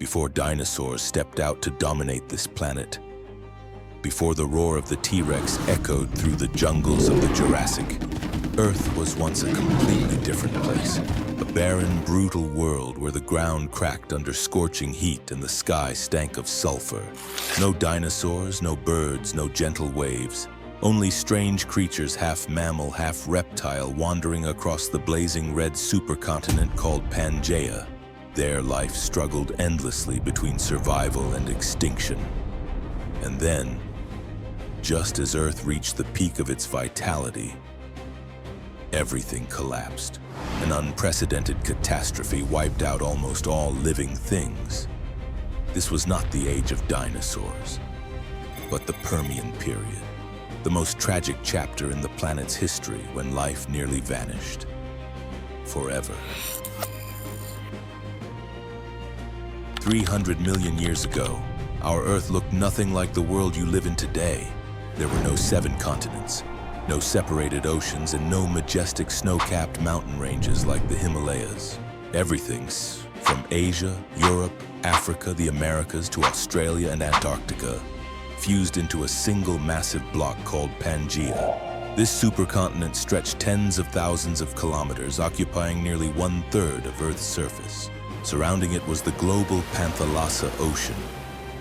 before dinosaurs stepped out to dominate this planet, before the roar of the T-Rex echoed through the jungles of the Jurassic. Earth was once a completely different place, a barren, brutal world where the ground cracked under scorching heat and the sky stank of sulfur. No dinosaurs, no birds, no gentle waves. Only strange creatures, half mammal, half reptile, wandering across the blazing red supercontinent called Pangea. Their life struggled endlessly between survival and extinction. And then, just as Earth reached the peak of its vitality, everything collapsed. An unprecedented catastrophe wiped out almost all living things. This was not the age of dinosaurs, but the Permian Period, the most tragic chapter in the planet's history when life nearly vanished. Forever. 300 million years ago, our Earth looked nothing like the world you live in today. There were no 7 continents, no separated oceans, and no majestic snow-capped mountain ranges like the Himalayas. Everything from Asia, Europe, Africa, the Americas to Australia and Antarctica fused into a single massive block called Pangea. This supercontinent stretched tens of thousands of kilometers, occupying nearly 1/3 of Earth's surface. Surrounding it was the global Pangaea Ocean,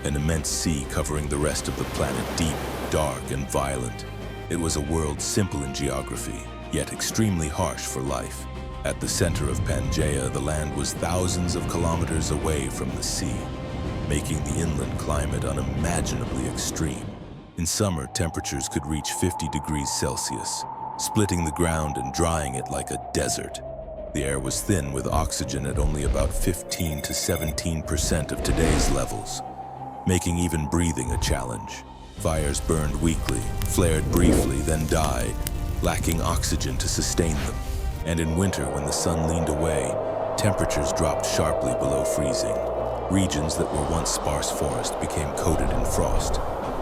an immense sea covering the rest of the planet, deep, dark, and violent. It was a world simple in geography, yet extremely harsh for life. At the center of Pangea, the land was thousands of kilometers away from the sea, making the inland climate unimaginably extreme. In summer, temperatures could reach 50 degrees Celsius, splitting the ground and drying it like a desert. The air was thin, with oxygen at only about 15 to 17% of today's levels, making even breathing a challenge. Fires burned weakly, flared briefly, then died, lacking oxygen to sustain them. And in winter, when the sun leaned away, temperatures dropped sharply below freezing. Regions that were once sparse forest became coated in frost,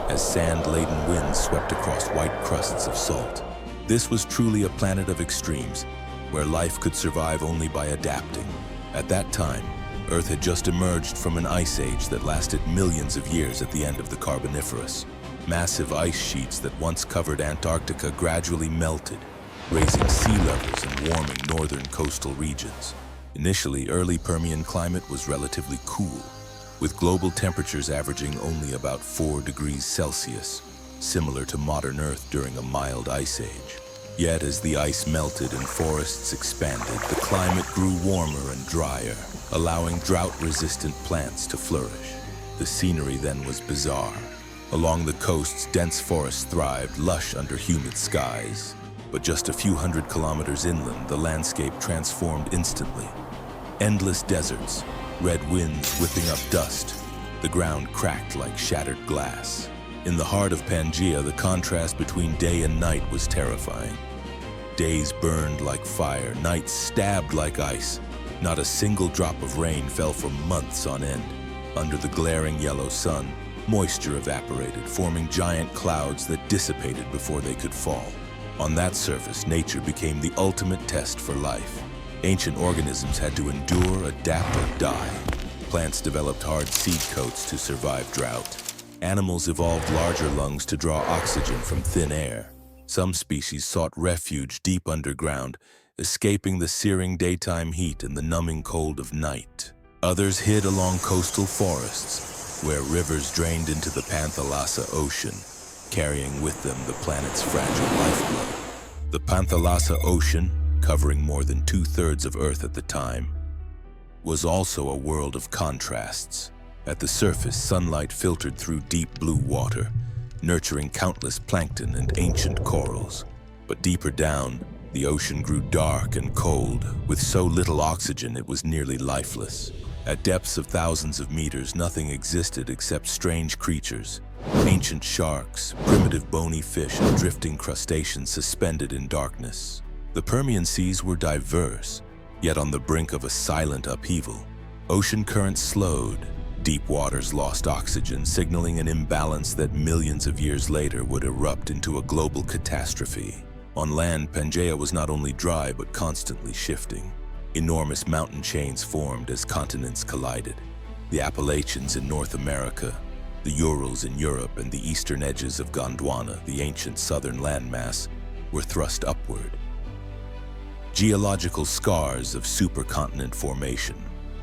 as sand-laden winds swept across white crusts of salt. This was truly a planet of extremes, where life could survive only by adapting. At that time, Earth had just emerged from an ice age that lasted millions of years at the end of the Carboniferous. Massive ice sheets that once covered Antarctica gradually melted, raising sea levels and warming northern coastal regions. Initially, early Permian climate was relatively cool, with global temperatures averaging only about 4 degrees Celsius, similar to modern Earth during a mild ice age. Yet as the ice melted and forests expanded, the climate grew warmer and drier, allowing drought-resistant plants to flourish. The scenery then was bizarre. Along the coasts, dense forests thrived, lush under humid skies. But just a few hundred kilometers inland, the landscape transformed instantly. Endless deserts, red winds whipping up dust. The ground cracked like shattered glass. In the heart of Pangea, the contrast between day and night was terrifying. Days burned like fire, nights stabbed like ice. Not a single drop of rain fell for months on end. Under the glaring yellow sun, moisture evaporated, forming giant clouds that dissipated before they could fall. On that surface, nature became the ultimate test for life. Ancient organisms had to endure, adapt, or die. Plants developed hard seed coats to survive drought. Animals evolved larger lungs to draw oxygen from thin air. Some species sought refuge deep underground, escaping the searing daytime heat and the numbing cold of night. Others hid along coastal forests, where rivers drained into the Pangaea Ocean, carrying with them the planet's fragile lifeblood. The Pangaea Ocean, covering more than 2/3 of Earth at the time, was also a world of contrasts. At the surface, sunlight filtered through deep blue water, nurturing countless plankton and ancient corals. But deeper down, the ocean grew dark and cold, with so little oxygen it was nearly lifeless. At depths of thousands of meters, nothing existed except strange creatures. Ancient sharks, primitive bony fish, and drifting crustaceans suspended in darkness. The Permian seas were diverse, yet on the brink of a silent upheaval. Ocean currents slowed. Deep waters lost oxygen, signaling an imbalance that millions of years later would erupt into a global catastrophe. On land, Pangea was not only dry but constantly shifting. Enormous mountain chains formed as continents collided. The Appalachians in North America, the Urals in Europe, and the eastern edges of Gondwana, the ancient southern landmass, were thrust upward. Geological scars of supercontinent formation.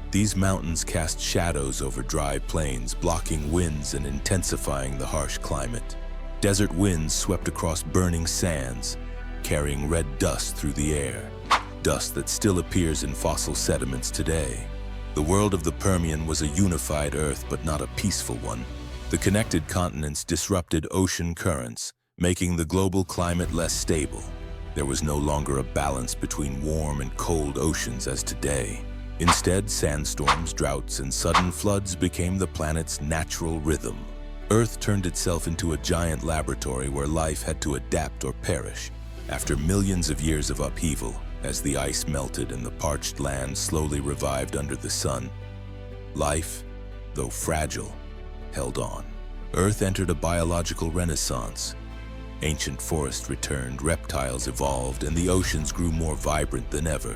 These mountains cast shadows over dry plains, blocking winds and intensifying the harsh climate. Desert winds swept across burning sands, carrying red dust through the air, dust that still appears in fossil sediments today. The world of the Permian was a unified Earth, but not a peaceful one. The connected continents disrupted ocean currents, making the global climate less stable. There was no longer a balance between warm and cold oceans as today. Instead, sandstorms, droughts, and sudden floods became the planet's natural rhythm. Earth turned itself into a giant laboratory where life had to adapt or perish. After millions of years of upheaval, as the ice melted and the parched land slowly revived under the sun, life, though fragile, held on. Earth entered a biological renaissance. Ancient forests returned, reptiles evolved, and the oceans grew more vibrant than ever.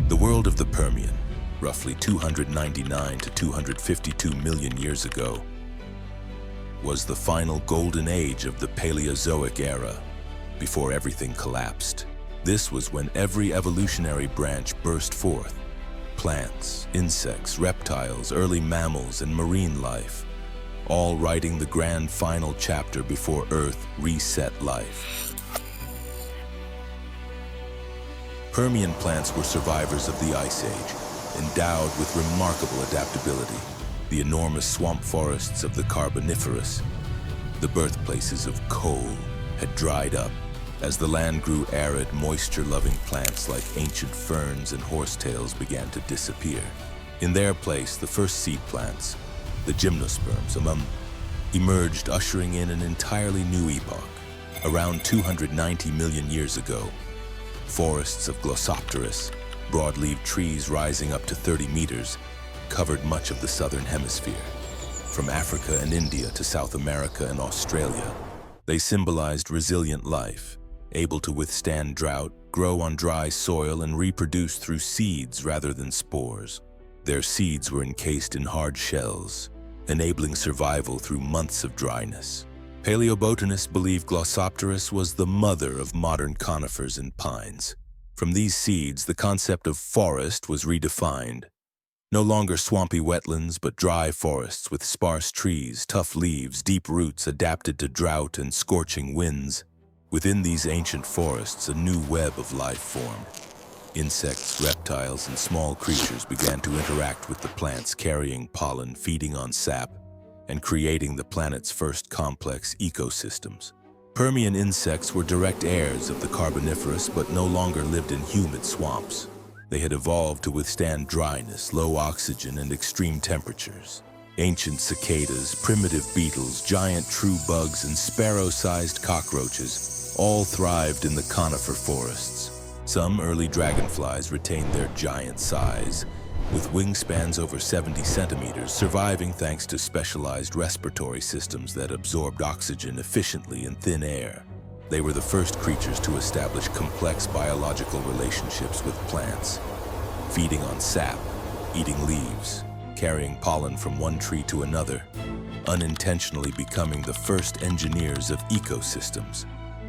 The world of the Permian, roughly 299 to 252 million years ago, was the final golden age of the Paleozoic era, before everything collapsed. This was when every evolutionary branch burst forth. Plants, insects, reptiles, early mammals, and marine life, all writing the grand final chapter before Earth reset life. Permian plants were survivors of the Ice Age, endowed with remarkable adaptability. The enormous swamp forests of the Carboniferous, the birthplaces of coal, had dried up. As the land grew arid, moisture-loving plants like ancient ferns and horsetails began to disappear. In their place, the first seed plants, the gymnosperms, emerged, ushering in an entirely new epoch. Around 290 million years ago, forests of Glossopteris, broad-leaved trees rising up to 30 meters, covered much of the southern hemisphere. From Africa and India to South America and Australia, they symbolized resilient life, able to withstand drought, grow on dry soil, and reproduce through seeds rather than spores. Their seeds were encased in hard shells, enabling survival through months of dryness. Paleobotanists believe Glossopteris was the mother of modern conifers and pines. From these seeds, the concept of forest was redefined. No longer swampy wetlands, but dry forests with sparse trees, tough leaves, deep roots adapted to drought and scorching winds. Within these ancient forests, a new web of life formed. Insects, reptiles, and small creatures began to interact with the plants, carrying pollen, feeding on sap, and creating the planet's first complex ecosystems. Permian insects were direct heirs of the Carboniferous, but no longer lived in humid swamps. They had evolved to withstand dryness, low oxygen, and extreme temperatures. Ancient cicadas, primitive beetles, giant true bugs, and sparrow-sized cockroaches all thrived in the conifer forests. Some early dragonflies retained their giant size, with wingspans over 70 centimeters, surviving thanks to specialized respiratory systems that absorbed oxygen efficiently in thin air. They were the first creatures to establish complex biological relationships with plants, feeding on sap, eating leaves, carrying pollen from one tree to another, unintentionally becoming the first engineers of ecosystems.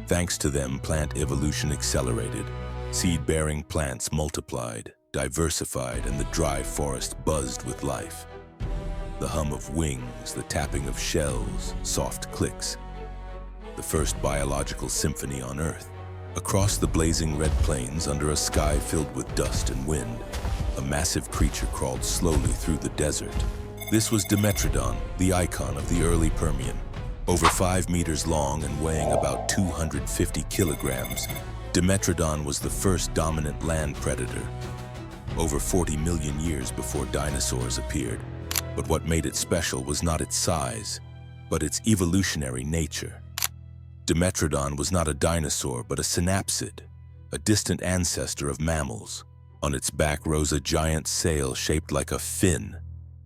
Thanks to them, plant evolution accelerated. Seed-bearing plants multiplied, diversified, and the dry forest buzzed with life. The hum of wings, the tapping of shells, soft clicks. The first biological symphony on Earth. Across the blazing red plains, under a sky filled with dust and wind, a massive creature crawled slowly through the desert. This was Dimetrodon, the icon of the early Permian. Over 5 meters long and weighing about 250 kilograms, Dimetrodon was the first dominant land predator, over 40 million years before dinosaurs appeared. But what made it special was not its size, but its evolutionary nature. Dimetrodon was not a dinosaur, but a synapsid, a distant ancestor of mammals. On its back rose a giant sail shaped like a fin,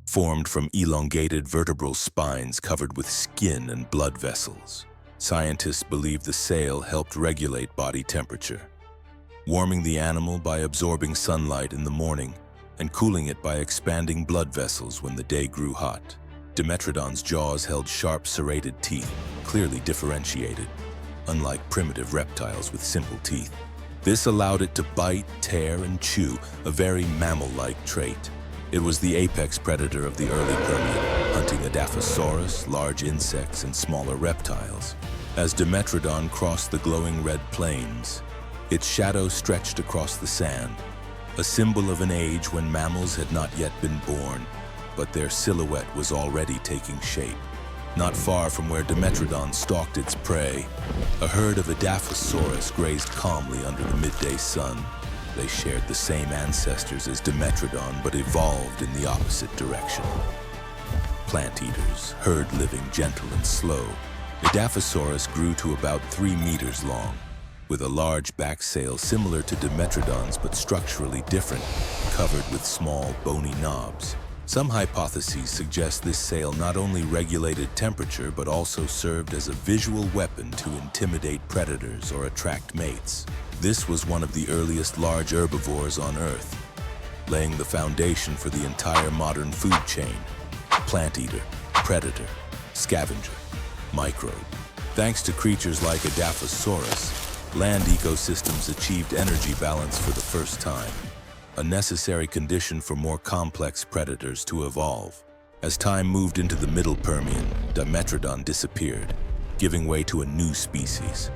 formed from elongated vertebral spines covered with skin and blood vessels. Scientists believe the sail helped regulate body temperature, warming the animal by absorbing sunlight in the morning and cooling it by expanding blood vessels when the day grew hot. Dimetrodon's jaws held sharp serrated teeth, clearly differentiated, unlike primitive reptiles with simple teeth. This allowed it to bite, tear, and chew, a very mammal-like trait. It was the apex predator of the early Permian, hunting Adaphosaurus, large insects, and smaller reptiles. As Dimetrodon crossed the glowing red plains, its shadow stretched across the sand, a symbol of an age when mammals had not yet been born, but their silhouette was already taking shape. Not far from where Dimetrodon stalked its prey, a herd of Adaphosaurus grazed calmly under the midday sun. They shared the same ancestors as Dimetrodon, but evolved in the opposite direction. Plant eaters, herd living gentle and slow, Adaphosaurus grew to about 3 meters long, with a large back sail similar to Dimetrodon's but structurally different, covered with small, bony knobs. Some hypotheses suggest this sail not only regulated temperature but also served as a visual weapon to intimidate predators or attract mates. This was one of the earliest large herbivores on Earth, laying the foundation for the entire modern food chain: plant eater, predator, scavenger, microbe. Thanks to creatures like Adaphosaurus, land ecosystems achieved energy balance for the first time, a necessary condition for more complex predators to evolve. As time moved into the Middle Permian, Dimetrodon disappeared, giving way to a new species: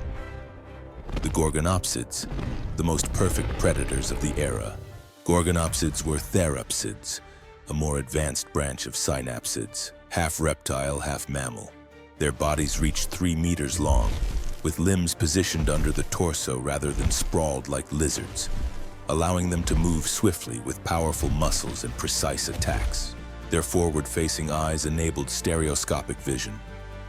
the Gorgonopsids, the most perfect predators of the era. Gorgonopsids were therapsids, a more advanced branch of synapsids, half reptile, half mammal. Their bodies reached 3 meters long, with limbs positioned under the torso rather than sprawled like lizards, allowing them to move swiftly with powerful muscles and precise attacks. Their forward-facing eyes enabled stereoscopic vision,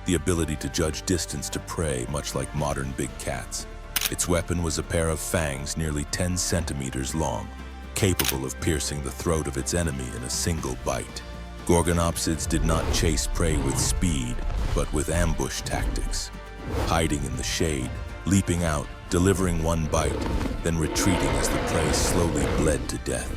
the ability to judge distance to prey much like modern big cats. Its weapon was a pair of fangs nearly 10 centimeters long, capable of piercing the throat of its enemy in a single bite. Gorgonopsids did not chase prey with speed, but with ambush tactics, hiding in the shade, leaping out, delivering one bite, then retreating as the prey slowly bled to death.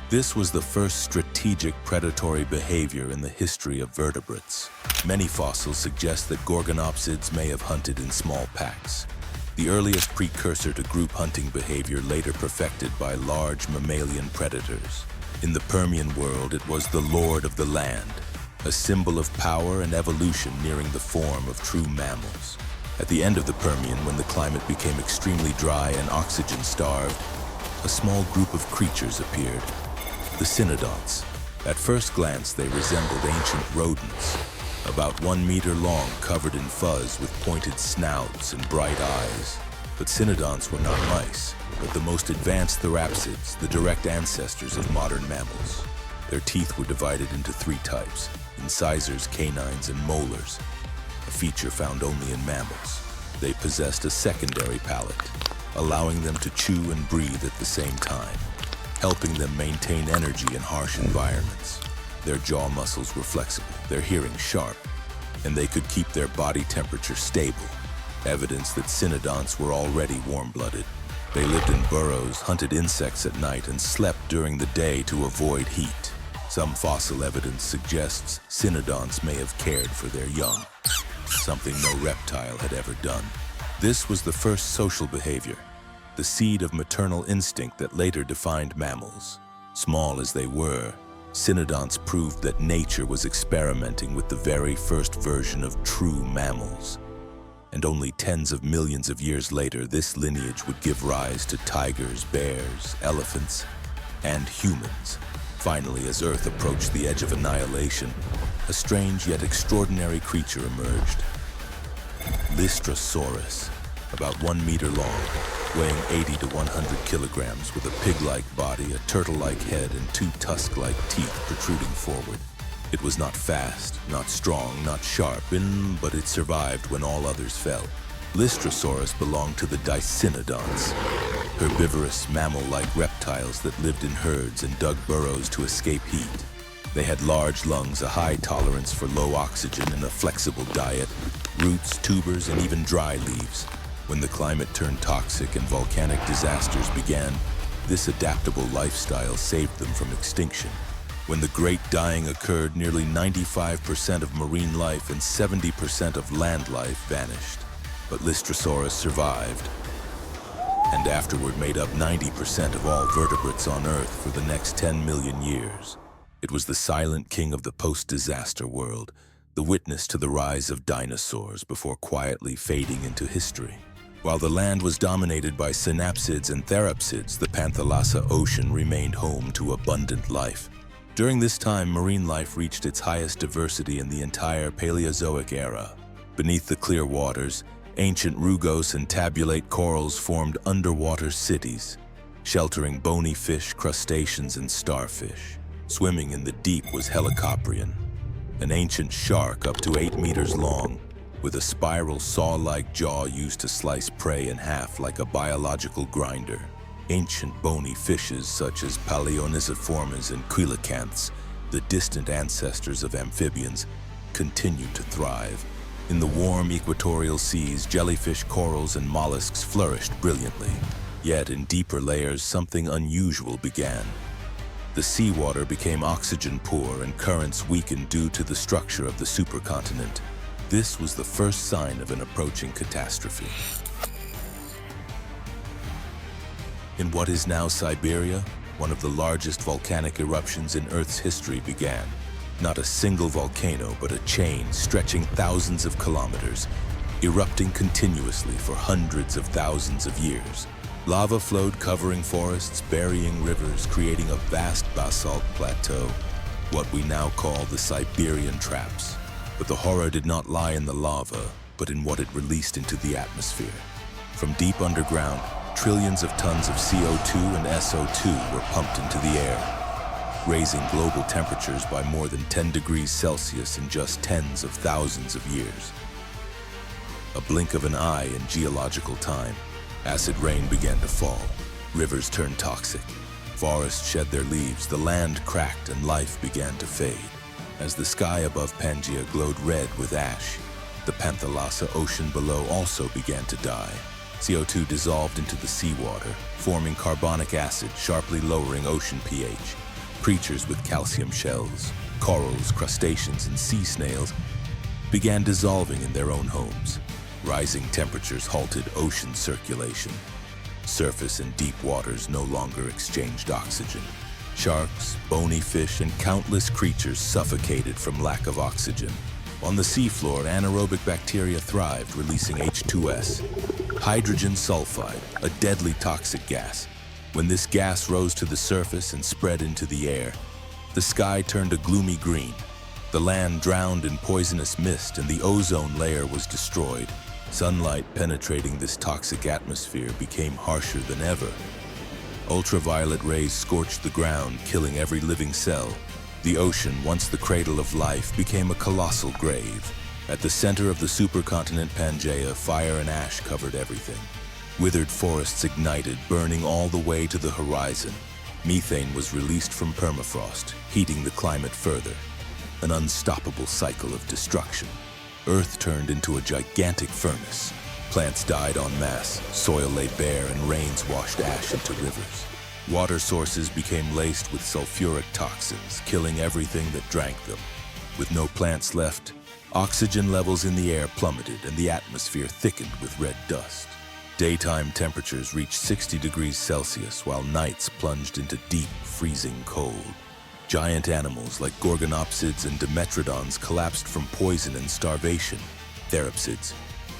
This was the first strategic predatory behavior in the history of vertebrates. Many fossils suggest that Gorgonopsids may have hunted in small packs, the earliest precursor to group hunting behavior later perfected by large mammalian predators. In the Permian world, it was the lord of the land, a symbol of power and evolution nearing the form of true mammals. At the end of the Permian, when the climate became extremely dry and oxygen-starved, a small group of creatures appeared: the cynodonts. At first glance, they resembled ancient rodents, about 1 meter long, covered in fuzz with pointed snouts and bright eyes. But cynodonts were not mice, but the most advanced therapsids, the direct ancestors of modern mammals. Their teeth were divided into 3 types: incisors, canines, and molars, a feature found only in mammals. They possessed a secondary palate, allowing them to chew and breathe at the same time, helping them maintain energy in harsh environments. Their jaw muscles were flexible, their hearing sharp, and they could keep their body temperature stable, evidence that cynodonts were already warm-blooded. They lived in burrows, hunted insects at night, and slept during the day to avoid heat. Some fossil evidence suggests cynodonts may have cared for their young, something no reptile had ever done. This was the first social behavior, the seed of maternal instinct that later defined mammals. Small as they were, cynodonts proved that nature was experimenting with the very first version of true mammals. And only tens of millions of years later, this lineage would give rise to tigers, bears, elephants, and humans. Finally, as Earth approached the edge of annihilation, a strange yet extraordinary creature emerged: Lystrosaurus, about 1 meter long, weighing 80 to 100 kilograms, with a pig-like body, a turtle-like head, and 2 tusk-like teeth protruding forward. It was not fast, not strong, not sharp, but it survived when all others fell. Lystrosaurus belonged to the Dicynodonts, herbivorous, mammal-like reptiles that lived in herds and dug burrows to escape heat. They had large lungs, a high tolerance for low oxygen, and a flexible diet: roots, tubers, and even dry leaves. When the climate turned toxic and volcanic disasters began, This adaptable lifestyle saved them from extinction. When the Great Dying occurred, nearly 95% of marine life and 70% of land life vanished. But Lystrosaurus survived, and afterward made up 90% of all vertebrates on Earth for the next 10 million years. It was the silent king of the post-disaster world, the witness to the rise of dinosaurs before quietly fading into history. While the land was dominated by synapsids and therapsids, the Pangaea Ocean remained home to abundant life. During this time, marine life reached its highest diversity in the entire Paleozoic era. Beneath the clear waters, ancient rugose and tabulate corals formed underwater cities, sheltering bony fish, crustaceans, and starfish. Swimming in the deep was Helicoprion, an ancient shark up to 8 meters long, with a spiral saw-like jaw used to slice prey in half like a biological grinder. Ancient bony fishes such as Paleoniziformes and coelacanths, the distant ancestors of amphibians, continued to thrive. In the warm equatorial seas, jellyfish, corals, and mollusks flourished brilliantly. Yet in deeper layers, something unusual began. The seawater became oxygen-poor and currents weakened due to the structure of the supercontinent. This was the first sign of an approaching catastrophe. In what is now Siberia, one of the largest volcanic eruptions in Earth's history began. Not a single volcano, but a chain stretching thousands of kilometers, erupting continuously for hundreds of thousands of years. Lava flowed, covering forests, burying rivers, creating a vast basalt plateau, what we now call the Siberian Traps. But the horror did not lie in the lava, but in what it released into the atmosphere. From deep underground, trillions of tons of CO2 and SO2 were pumped into the air, raising global temperatures by more than 10 degrees Celsius in just tens of thousands of years. A blink of an eye in geological time, acid rain began to fall, rivers turned toxic, forests shed their leaves, the land cracked, and life began to fade. As the sky above Pangea glowed red with ash, the Pangaea Ocean below also began to die. CO2 dissolved into the seawater, forming carbonic acid, sharply lowering ocean pH. Creatures with calcium shells, corals, crustaceans, and sea snails began dissolving in their own homes. Rising temperatures halted ocean circulation. Surface and deep waters no longer exchanged oxygen. Sharks, bony fish, and countless creatures suffocated from lack of oxygen. On the seafloor, anaerobic bacteria thrived, releasing H2S, hydrogen sulfide, a deadly toxic gas. When this gas rose to the surface and spread into the air, the sky turned a gloomy green. The land drowned in poisonous mist, and the ozone layer was destroyed. Sunlight penetrating this toxic atmosphere became harsher than ever. Ultraviolet rays scorched the ground, killing every living cell. The ocean, once the cradle of life, became a colossal grave. At the center of the supercontinent Pangea, fire and ash covered everything. Withered forests ignited, burning all the way to the horizon. Methane was released from permafrost, heating the climate further. An unstoppable cycle of destruction. Earth turned into a gigantic furnace. Plants died en masse, soil lay bare, and rains washed ash into rivers. Water sources became laced with sulfuric toxins, killing everything that drank them. With no plants left, oxygen levels in the air plummeted and the atmosphere thickened with red dust. Daytime temperatures reached 60 degrees Celsius, while nights plunged into deep, freezing cold. Giant animals like Gorgonopsids and Dimetrodons collapsed from poison and starvation. Therapsids,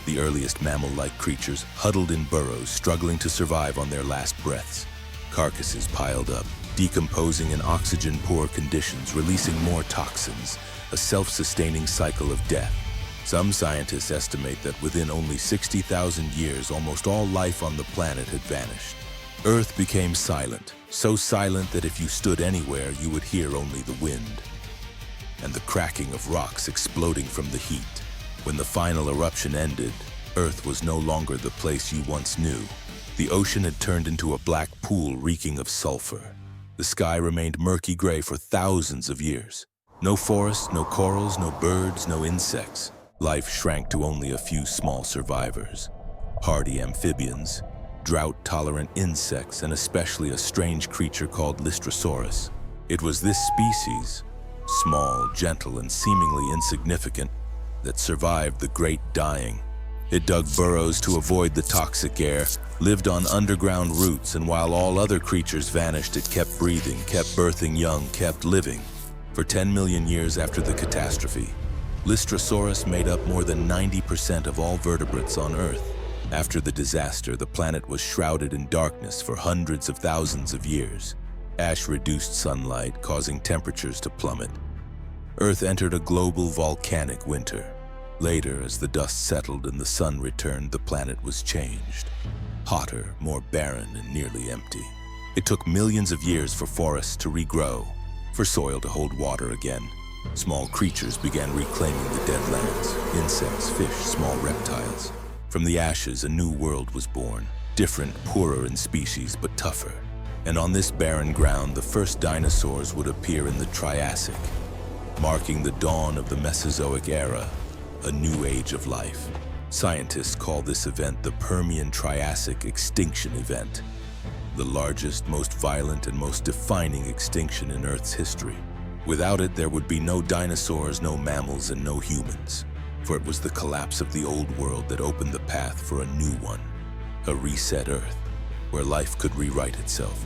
the earliest mammal-like creatures, huddled in burrows, struggling to survive on their last breaths. Carcasses piled up, decomposing in oxygen-poor conditions, releasing more toxins, a self-sustaining cycle of death. Some scientists estimate that within only 60,000 years, almost all life on the planet had vanished. Earth became silent, so silent that if you stood anywhere, you would hear only the wind and the cracking of rocks exploding from the heat. When the final eruption ended, Earth was no longer the place you once knew. The ocean had turned into a black pool reeking of sulfur. The sky remained murky gray for thousands of years. No forests, no corals, no birds, no insects. Life shrank to only a few small survivors. Hardy amphibians, drought-tolerant insects, and especially a strange creature called Lystrosaurus. It was this species, small, gentle, and seemingly insignificant, that survived the Great Dying. It dug burrows to avoid the toxic air, lived on underground roots, and while all other creatures vanished, it kept breathing, kept birthing young, kept living. For 10 million years after the catastrophe, Lystrosaurus made up more than 90% of all vertebrates on Earth. After the disaster, the planet was shrouded in darkness for hundreds of thousands of years. Ash reduced sunlight, causing temperatures to plummet. Earth entered a global volcanic winter. Later, as the dust settled and the sun returned, the planet was changed. Hotter, more barren, and nearly empty. It took millions of years for forests to regrow, for soil to hold water again. Small creatures began reclaiming the dead lands. Insects, fish, small reptiles. From the ashes, a new world was born. Different, poorer in species, but tougher. And on this barren ground, the first dinosaurs would appear in the Triassic, marking the dawn of the Mesozoic era, a new age of life. Scientists call this event the Permian Triassic extinction event, the largest, most violent, and most defining extinction in Earth's history. Without it, there would be no dinosaurs, no mammals, and no humans, for it was the collapse of the old world that opened the path for a new one, a reset Earth, where life could rewrite itself.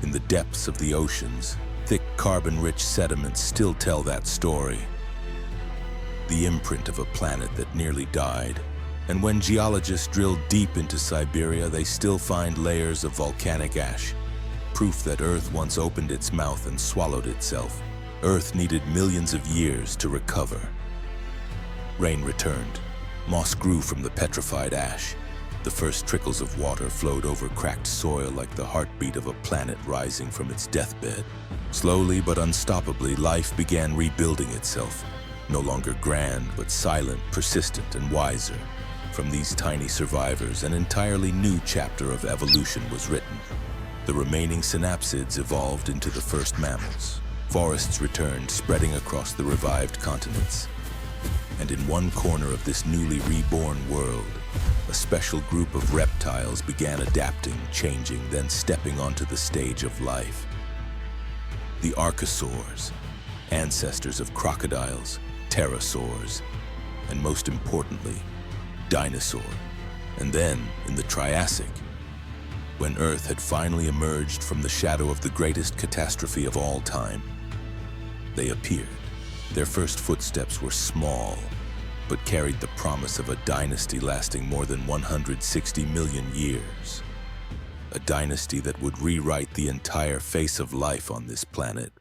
In the depths of the oceans, thick carbon-rich sediments still tell that story, the imprint of a planet that nearly died. And when geologists drill deep into Siberia, they still find layers of volcanic ash, proof that Earth once opened its mouth and swallowed itself. Earth needed millions of years to recover. Rain returned. Moss grew from the petrified ash. The first trickles of water flowed over cracked soil like the heartbeat of a planet rising from its deathbed. Slowly but unstoppably, life began rebuilding itself. No longer grand, but silent, persistent, and wiser. From these tiny survivors, an entirely new chapter of evolution was written. The remaining synapsids evolved into the first mammals. Forests returned, spreading across the revived continents. And in one corner of this newly reborn world, a special group of reptiles began adapting, changing, then stepping onto the stage of life. The archosaurs, ancestors of crocodiles, pterosaurs, and most importantly, dinosaur. And then, in the Triassic, when Earth had finally emerged from the shadow of the greatest catastrophe of all time, they appeared. Their first footsteps were small, but carried the promise of a dynasty lasting more than 160 million years. A dynasty that would rewrite the entire face of life on this planet.